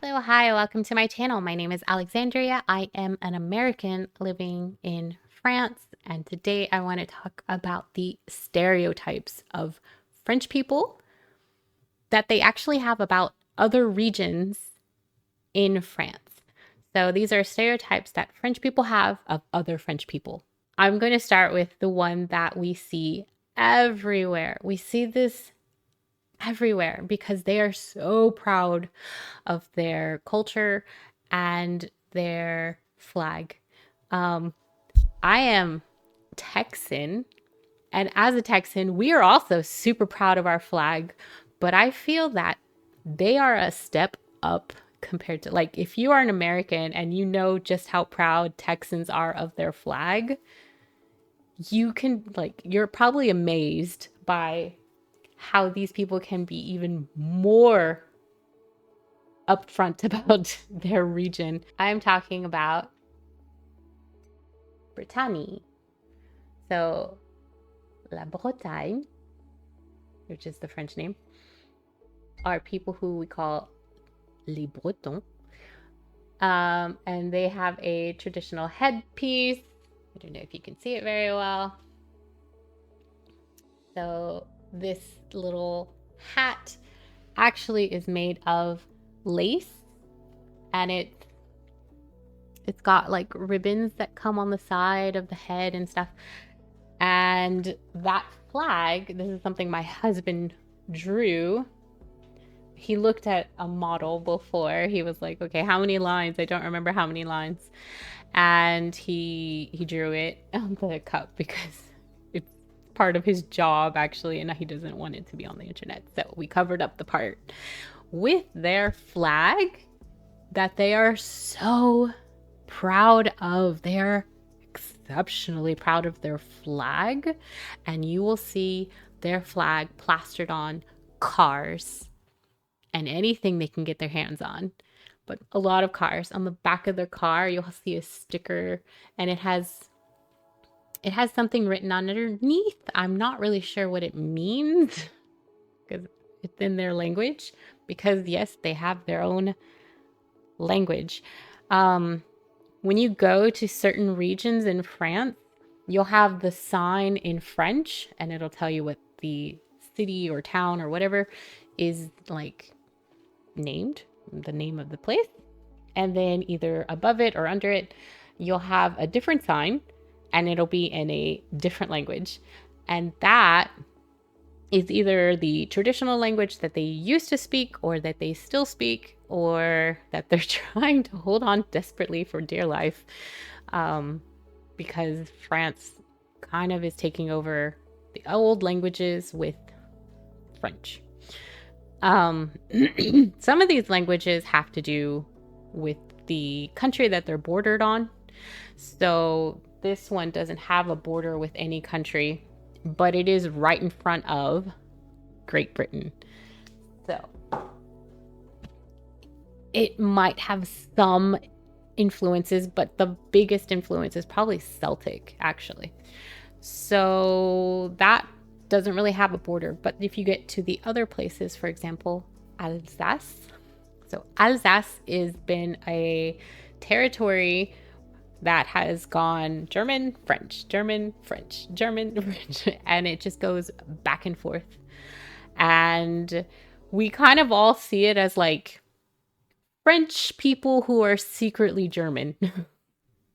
Hello, hi, welcome to my channel. My name is Alexandria. I am an American living in France, and today I want to talk about the stereotypes of French people that they actually have about other regions in France. So these are stereotypes that French people have of other French people. I'm going to start with the one that we see everywhere. We see this everywhere because they are so proud of their culture and their flag. Um, I am Texan, and as a Texan, we are also super proud of our flag, but I feel that they are a step up compared to, like, if you are an American and you know just how proud Texans are of their flag, you can, like, you're probably amazed by how these people can be even more upfront about their region. I'm talking about Brittany. So, La Bretagne, which is the French name, are people who we call les Bretons. And they have a traditional headpiece. I don't know if you can see it very well. So, this little hat actually is made of lace, and it's got like ribbons that come on the side of the head and stuff. And that flag, this is something my husband drew. He looked at a model before. He was like, okay, how many lines? I don't remember how many lines. And he drew it on the cup because it's part of his job actually, and he doesn't want it to be on the internet. So we covered up the part with their flag that they are so proud of. They're exceptionally proud of their flag, and you will see their flag plastered on cars and anything they can get their hands on. But a lot of cars. On the back of their car, you'll see a sticker, and it has something written on underneath. I'm not really sure what it means because it's in their language. Because yes, they have their own language. When you go to certain regions in France, you'll have the sign in French and it'll tell you what the city or town or whatever is like named, the name of the place. And then either above it or under it, you'll have a different sign and it'll be in a different language. And that is either the traditional language that they used to speak or that they still speak or that they're trying to hold on desperately for dear life, because France kind of is taking over the old languages with French. Some of these languages have to do with the country that they're bordered on. So this one doesn't have a border with any country, but it is right in front of Great Britain. So it might have some influences, but the biggest influence is probably Celtic, actually. So that doesn't really have a border. But if you get to the other places, for example, Alsace. So Alsace has been a territory that has gone German, French, German, French, German, French, and it just goes back and forth. And we kind of all see it as like French people who are secretly German.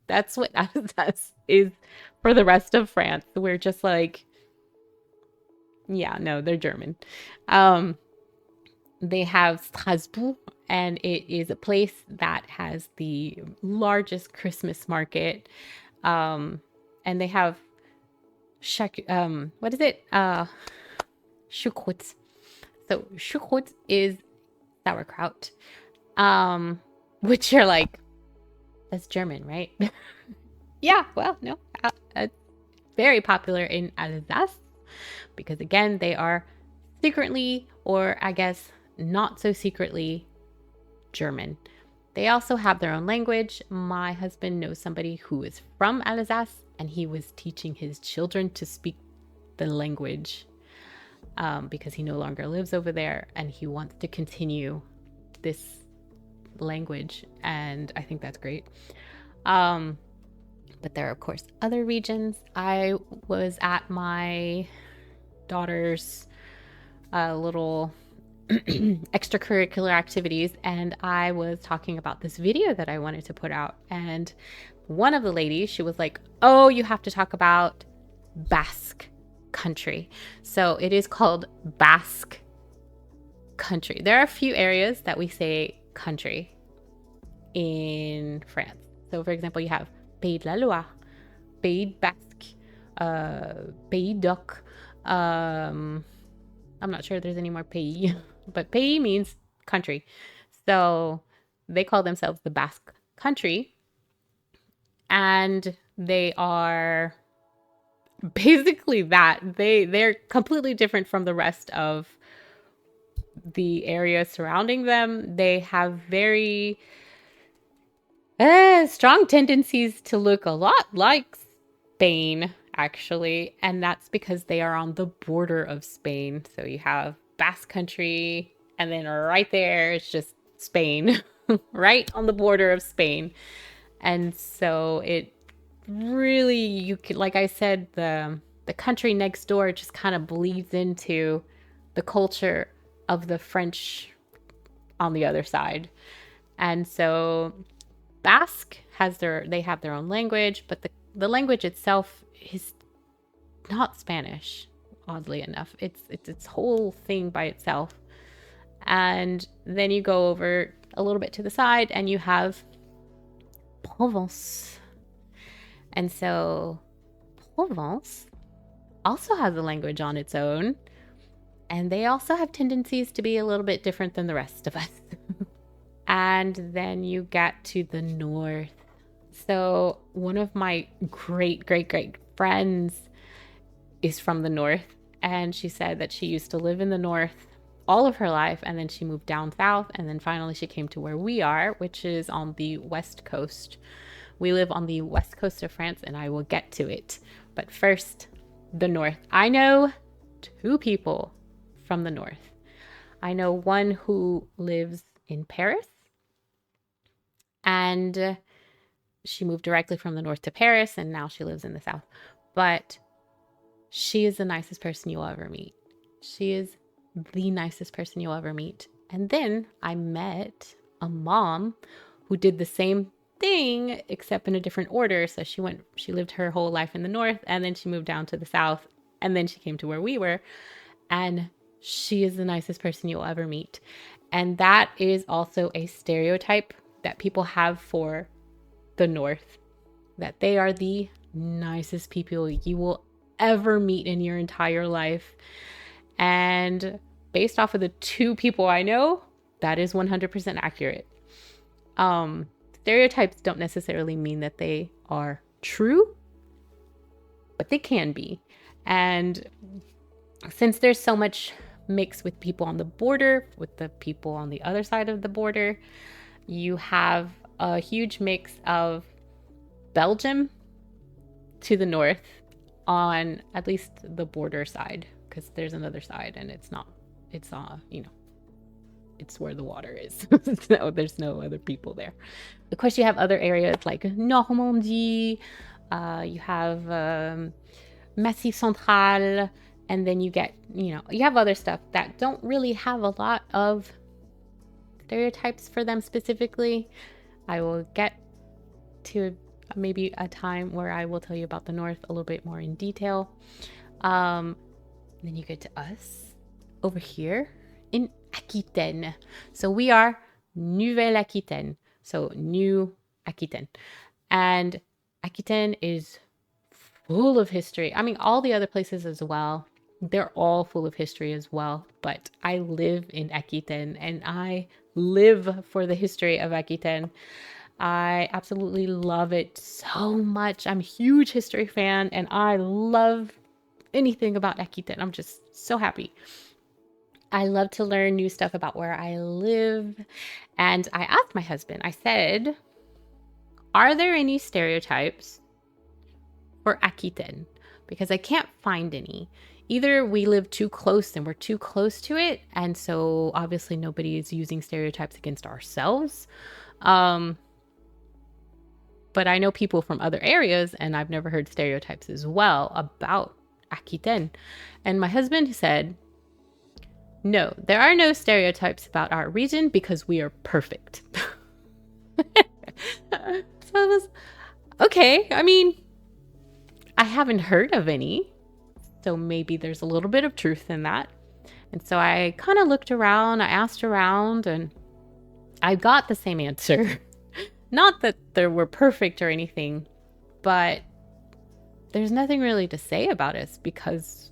That's what Alsace is for the rest of France. We're just like, yeah, no, they're German. Um, they have Strasbourg, and it is a place that has the largest Christmas market. And they have what is it? Choucroute. So choucroute is sauerkraut. Which you're like, that's German, right? Yeah, well, no, it's very popular in Alsace because again, they are secretly, or I guess not so secretly, German. They also have their own language. My husband knows somebody who is from Alsace, and he was teaching his children to speak the language because he no longer lives over there, and he wants to continue this language, and I think that's great. But there are, of course, other regions. I was at my daughter's little extracurricular activities, and I was talking about this video that I wanted to put out. And one of the ladies, she was like, oh, you have to talk about Basque country. So it is called Basque country. There are a few areas that we say country in France. So for example, you have Pays de la Loire, Pays Basque, Pays d'Oc. I'm not sure if there's any more pays, but pays means country. So they call themselves the Basque country, and they are basically that. They're completely different from the rest of the area surrounding them. They have very strong tendencies to look a lot like Spain, actually, and that's because they are on the border of Spain. So you have Basque Country, and then right there, it's just Spain, right on the border of Spain. And so it really, you could, like I said, the country next door just kind of bleeds into the culture of the French on the other side. And so Basque have their own language, but the language itself is not Spanish, oddly enough. It's its whole thing by itself. And then you go over a little bit to the side and you have Provence. And so Provence also has a language on its own, and they also have tendencies to be a little bit different than the rest of us. And then you get to the north. So one of my great friends is from the north, and she said that she used to live in the north all of her life, and then she moved down south, and then finally she came to where we are, which is on the west coast. We live on the west coast of France, and I will get to it. But first, the north. I know 2 people from the north. I know one who lives in Paris, and she moved directly from the north to Paris, and now she lives in the south. But she is the nicest person you'll ever meet. She is the nicest person you'll ever meet. And then I met a mom who did the same thing, except in a different order. So she lived her whole life in the north, and then she moved down to the south, and then she came to where we were. And she is the nicest person you'll ever meet. And that is also a stereotype that people have for the north, that they are the nicest people you will ever meet in your entire life. And based off of the 2 people I know, that is 100% accurate. Stereotypes don't necessarily mean that they are true, but they can be. And since there's so much mix with people on the border, with the people on the other side of the border, you have a huge mix of Belgium to the north on at least the border side, because there's another side and it's where the water is. So there's no other people there. Of course, you have other areas like Normandy, you have Massif Central, and then you get, you have other stuff that don't really have a lot of stereotypes for them specifically. I will get to maybe a time where I will tell you about the north a little bit more in detail. Then you get to us over here in Aquitaine. So we are Nouvelle-Aquitaine. So New Aquitaine. And Aquitaine is full of history. I mean, all the other places as well. They're all full of history as well. But I live in Aquitaine, and I live for the history of Aquitaine. I absolutely love it so much. I'm a huge history fan, and I love anything about Aquitaine. I'm just so happy. I love to learn new stuff about where I live. And I asked my husband, I said, are there any stereotypes for Aquitaine? Because I can't find any. either we live too close and we're too close to it, and so obviously nobody is using stereotypes against ourselves. But I know people from other areas, and I've never heard stereotypes as well about Aquitaine. And my husband said, no, there are no stereotypes about our region because we are perfect. So I was, okay, I mean, I haven't heard of any, so maybe there's a little bit of truth in that. And so I kind of looked around, I asked around, and I got the same answer. Not that they were perfect or anything, but there's nothing really to say about us because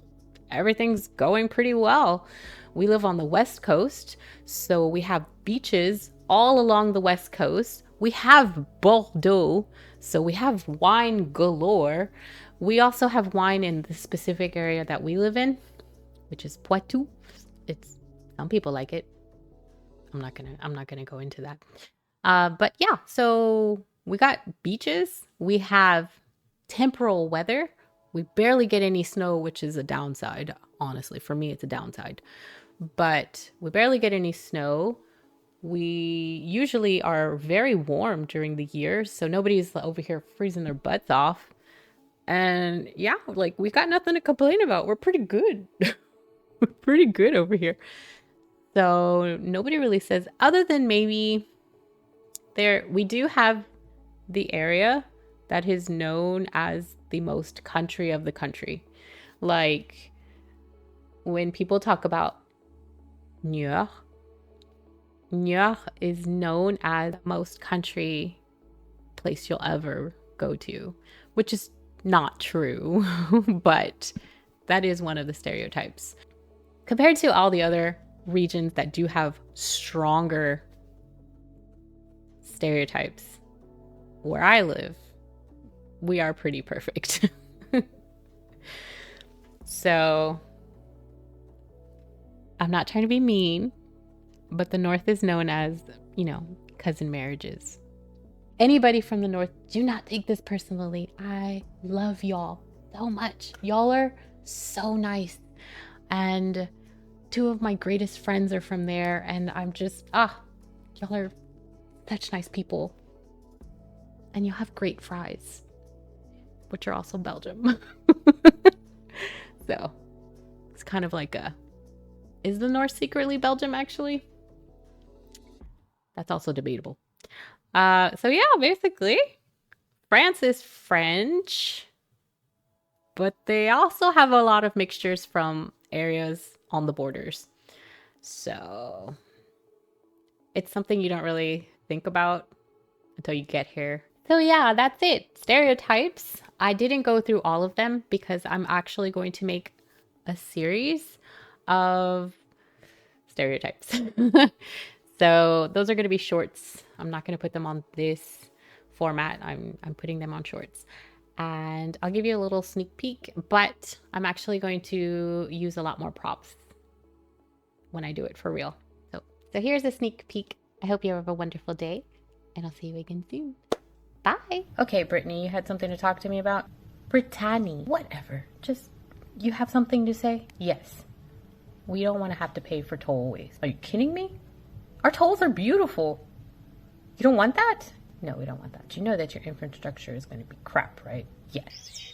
everything's going pretty well. We live on the West Coast, so we have beaches all along the West Coast. We have Bordeaux, so we have wine galore. We also have wine in the specific area that we live in, which is Poitou. It's, some people like it. I'm not gonna go into that. But yeah, so we got beaches. We have temporal weather. We barely get any snow, which is a downside. Honestly, for me, it's a downside. But we barely get any snow. We usually are very warm during the year, so nobody's over here freezing their butts off. And yeah, like, we got nothing to complain about. We're pretty good. We're pretty good over here. So nobody really says, other than maybe we do have the area that is known as the most country of the country. Like, when people talk about New York is known as the most country place you'll ever go to, which is not true, but that is one of the stereotypes. Compared to all the other regions that do have stronger stereotypes, where I live, we are pretty perfect. So I'm not trying to be mean, but the North is known as, cousin marriages. Anybody from the North, do not take this personally. I love y'all so much. Y'all are so nice. And two of my greatest friends are from there. And I'm just, y'all are such nice people. And you have great fries, which are also Belgium. So it's kind of like is the North secretly Belgium, actually? That's also debatable. So yeah, basically, France is French, but they also have a lot of mixtures from areas on the borders. So it's something you don't really think about until you get here. So yeah, that's it. Stereotypes. I didn't go through all of them because I'm actually going to make a series of stereotypes. So those are going to be shorts. I'm not going to put them on this format. I'm putting them on shorts. And I'll give you a little sneak peek, but I'm actually going to use a lot more props when I do it for real. So here's a sneak peek. I hope you have a wonderful day, and I'll see you again soon. Bye. Okay, Brittany, you had something to talk to me about? Brittany. Whatever. Just, you have something to say? Yes. We don't want to have to pay for tollways. Are you kidding me? Our tolls are beautiful. You don't want that? No, we don't want that. You know that your infrastructure is going to be crap, right? Yes.